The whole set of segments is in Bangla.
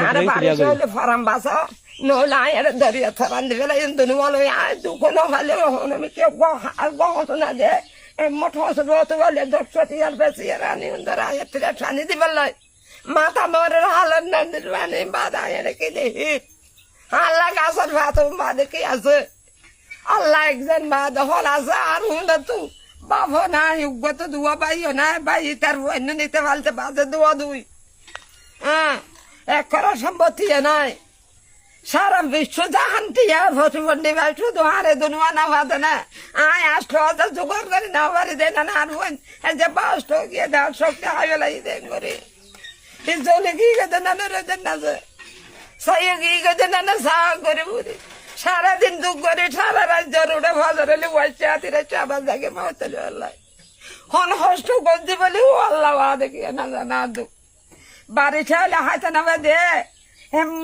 আরে বাড়ি হইলে ফারাম বাসা নহলে আয়ের দরিয়া থরান দিবে দুনু বলে আয় দুঃখ নহলে আমি কেউ গহত না দে মোট হসল হতে বলে 10 বেশি আর আনি ধর আয়ের থেকে টানি দিবে লাই মাথা মরে হালের না দিবানি বাধা এনে কি দেখি আল্লাহ গাছের ভাত বাদে কি আছে আল্লাহ একজন বাদ হল আছে আর হুন্ডা তু বাপ নাই উগ্গত দুয়া বাইও নাই বাই তার অন্য নিতে পারতে বাদে দুয়া দুই হ্যাঁ এক করার সম্পত্তি নাই সারা বিশ্ব জাহান টিয়া ফসবন্ডি ভাই শুধু হারে দুনুয়া না বাদে না আয় আসলো ওদের জোগাড় করে না বাড়ি দেয় না আর বোন যে বাসটো গিয়ে দেওয়ার শক্তি হাইলাই দেয় করে জলে গিয়ে গেছে না রোদের না যে সাইয়ে গিয়ে গেছে না সা করে বুড়ি সারাদিন দুঃখ করে সারা রাত জরুরে ফজর হলে বসে হাতিরে চাবার জাগে মাহতাল আল্লাহ হন হষ্ট করছি বলে ও আল্লাহ দেখি না জানা দুঃখ বাড়ি ছাড়লে হাতে নামে দে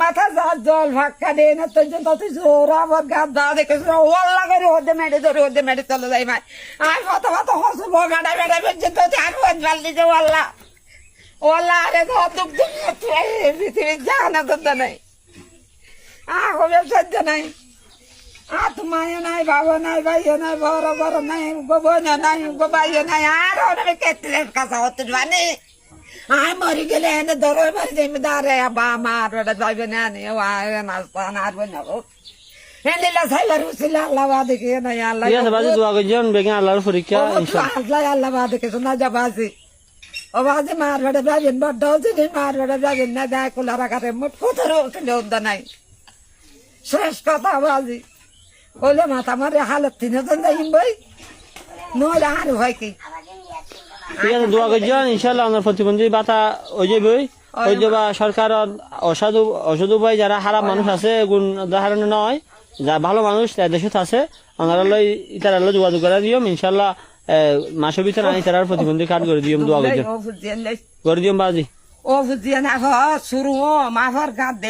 মাথা যা জল ভাক্কা দে না তো তত জোর আবার গাছ দা দেখে ও আল্লাহ করে হতে মেরে ধরে হতে মেরে চলে যাই ভাই আর কত কত হসব গাড়া বেড়া বেড়ছে তো আর বাল দিতে ও আল্লাহ ও আল্লাহ আরে দুঃখ পৃথিবীর জানা তো নাই হবে সহ্য নাই আত মায়ে নাই বাবা নাই ভাইও নাই বড় বড় নাই বোন নাই ভাইও নাই আর অনেক কেটলের কাছে হতে জানি আয় মরি গেলে এনে ধরো মারি জমিদারে বা মার ওটা যাইবে না নি নাস্তান আর না হেলিলা সাইবার হুসিলা আল্লাহ দেখে নাই আল্লাহ বাজে দোয়া করছেন বেগে আল্লাহর পরীক্ষা ইনশাআল্লাহ আল্লাহ দেখে শোনা যাবাজি ও বাজে মার ওটা যাবেন বড় যদি মার ওটা যাবেন না দেয় কোলা রাখাতে মুখ কোথাও উঠলে নাই শেষ কথা বাজি বলে মাথা মারে হালত 3 যাইম ভাই নহলে আর হয় কি ঠিক আছে দোয়া করছেন ইনশাল্লাহ আপনার প্রতিবন্ধী ভাতা ওই যাবে ওই যাবা সরকার অসাধু ভাই যারা খারাপ মানুষ আছে গুণ উদাহরণ নয় যা ভালো মানুষ দেশে আছে ওনারা তারা যোগাযোগ করে দিও ইনশাল্লাহ মাসের ভিতরে আনি তারা প্রতিবন্ধী কার্ড করে দিও দোয়া করছেন করে দিও বাজি ও বুঝিয়ে না শুরু মাফার গাদ